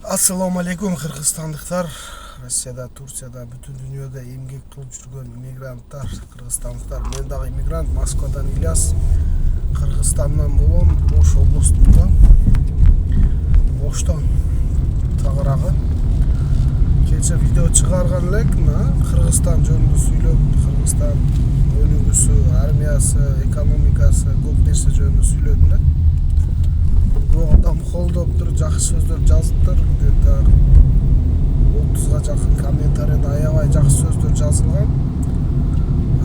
Assalomu alaykum Qirg'izistonliklar. Rossiyada, Turkiyada, butun dunyoda emgak qilib жүрген immigrantlar, qirg'izistonliklar. Men dagы immigrant, Moskvadan Ilyas. Qirg'izistondan bo'lom, Osh oblastida. Oshdan tag'irag'i. Kecha video chiqargan elek, Qirg'iziston jönündө сүйлөп, Qirg'iziston o'lgüsü, armiyasi, ekonomikasi, ko'p narsa jönүндө сүйлөдүм да. Bu adam koldoп turup жақсы сөздөр жазыптыр. Где-то 30-га жакын комментарийде аябай жақсы сөздөр жазылган.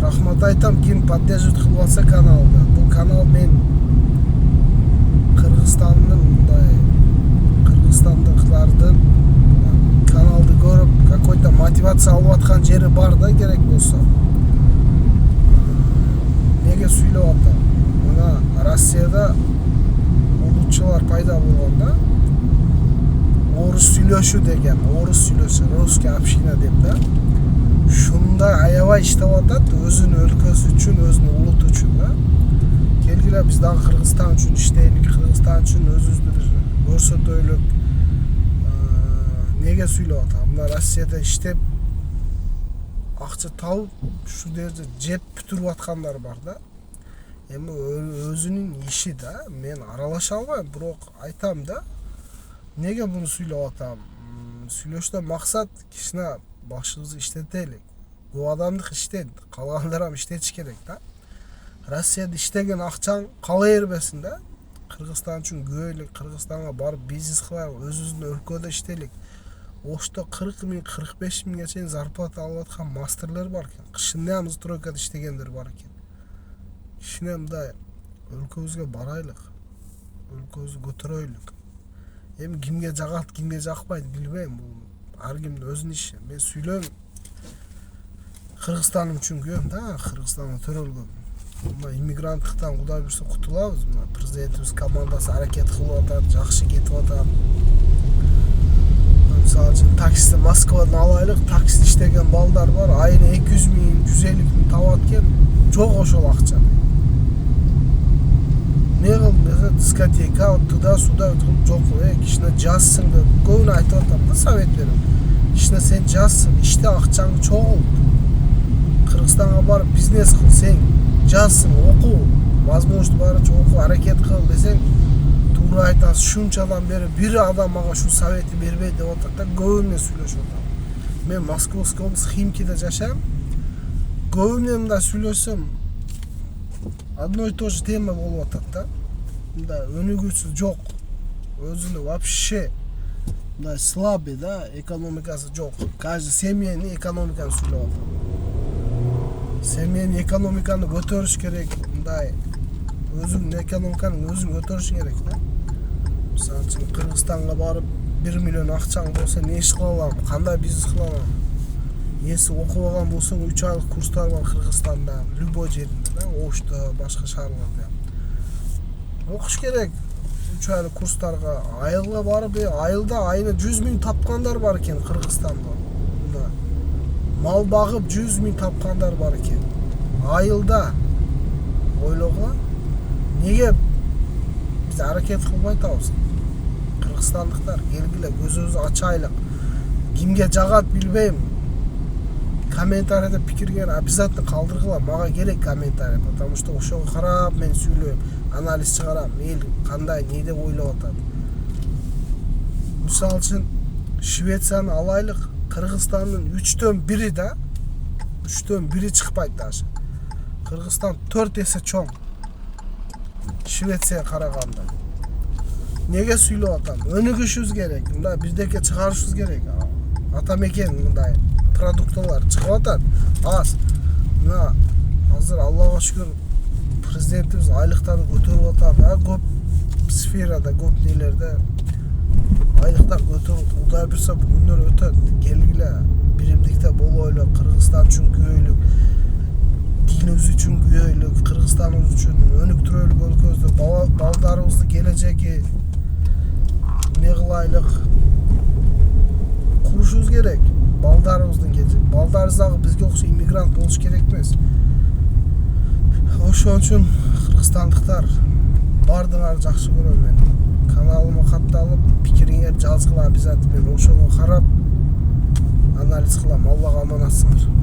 Рахмат айтам, ким поддерживать кылып атса каналды. Бул канал мен Кыргызстандыктардын каналды көрүп, какой-то мотивация алып аткан жери бар да, керек болсо. Неге сүйлөп атам? Мына Россияда улутчулар пайда болгонда орус сүйлөшүү деген, орус сүйлөсө, русский община деп да. Шунда аябай иштеп атат, өзүнүн өлкөсү үчүн, өзүнүн улуту үчүн да. Келгиле биз дагы Кыргызстан үчүн иштейлик, Кыргызстан үчүн өзүбүздү бир көрсөтөлүк. Неге сүйлөп атам? Мына Россияда иштеп акча тауып, шу жерде жеп бүтүрүп аткандар бар да. Эми өзүнүн иши да, мен аралаша албайм, бирок айтам да. Неге буну сүйлөп атам? Сүйлөштөн максат кичине башыбызды иштетелик. Бул адамдык иштейт, калгандар иштетиш керек да. Россияда иштеген акчаң кала бербесин да. Кыргызстан үчүн күбөйлүк, Кыргызстанга барып бизнес кылайык, өзүбүздүн өлкөдө иштейлик. Ошто 40 миң, 45 миңге чейин зарплата алып аткан мастерлер бар экен. Кышында ham стройкада иштегендер бар экен. Кичине мындай өлкөбүзгө барайлык, өлкөбүздү көтөрөйлүк. Эми кимге жагат, кимге жакпайт билбейм, бул ар кимдин өзүнүн иши. Мен сүйлөйм, Кыргызстаным үчүн күбөм да, Кыргызстанга төрөлгөм. Мына иммигранттыктан Кудай буйрса кутулабыз. Мына президентибиз командасы аракет кылып атат, жакшы кетип атат. Мисалы үчүн таксиде Москвадан алайлык, таксиде иштеген балдар бар, айына 200 миң, 150 миң табат экен. Жок ошол акча. Не кылдым десе, дискотека, туда-сюда өтүп жок, кичине жазсың деп көбүнө айтып атам да, совет берип. Кичине сен жазсың, иште акчаңды чогулт. Кыргызстанга барып бизнес кыл, сен жазсың, оку, возможно барыча оку, аракет кыл десең, туура айтасың. Шунчадан бери бир адам мага шу советти бербейт деп атат да, көбүнө сүйлөшүп атам. Мен Московский область Химкиде жашайм. Көбүнө мындай сүйлөсөм, одно и то же тема болуп атат да. Мындай өнүгүүсү жок. Өзүнө вообще мындай слабый да, экономикасы жок. Каждый семьяның экономиканы сүйлөп атат. Семьяның экономиканы көтөрүш керек, мындай өзүңдүн экономиканы өзүң көтөрүш керек да. Мисалы үчүн Кыргызстанга барып 1 миллион акчаң болсо не иш кыла алам, кандай бизнес кыла алам? Если окуп алган болсоң 3 айлык курстар бар Кыргызстанда, любой жеринде да, Ошто, башка шаарларда. Окуш керек. 3 айлык курстарга айылга барып, айылда айына 100 миң тапкандар бар экен Кыргызстанда. Мына мал багып 100 миң тапкандар бар экен. Айылда. Ойлогула. Неге биз аракет кылбай атабыз? Кыргызстандыктар келгиле, көзүбүздү ачайлык. Кимге жагат билбейм. Комментарийде пикирге обязательно калдыргыла, мага керек комментарий, потому что ошого карап мен сүйлөйм, анализ чыгарам, эл кандай, не деп ойлоп атат. Мисалы үчүн Швецияны алайлык, Кыргызстандын 3төн 1 да, 3төн 1 чыкпайт даже. Кыргызстан 4 эсе чоң. Швецияга караганда. Неге сүйлөп атам? Өнүгүшүбүз керек, мындай биздеке чыгарышыбыз керек. Атамекен мындай продукталар чыгып атат. Аз. Мына азыр Аллага шүгүр президентибиз айлыктарды көтөрүп атат. Көп сферада, көп нелерде айлыктар көтөрүп, Кудай буйрса бул күндөр өтөт. Келгиле, биримдикте болойлук, Кыргызстан үчүн күбөйлүк, динибиз үчүн күбөйлүк, Кыргызстаныбыз үчүн өнүктүрөлүк өлкөбүздү, балдарыбыздын келечеги не кылайлык, курушубуз керек. Балдарыбыздын келечеги. Балдарыбыз дагы бизге окшо иммигрант болуш керек эмес. Ошон үчүн Кыргызстандыктар бардыгыңарды жакшы көрөм мен. Каналыма катталып, пикириңерди жазгыла обязательно ошого карап анализ кылам. Аллага аманатсыңар.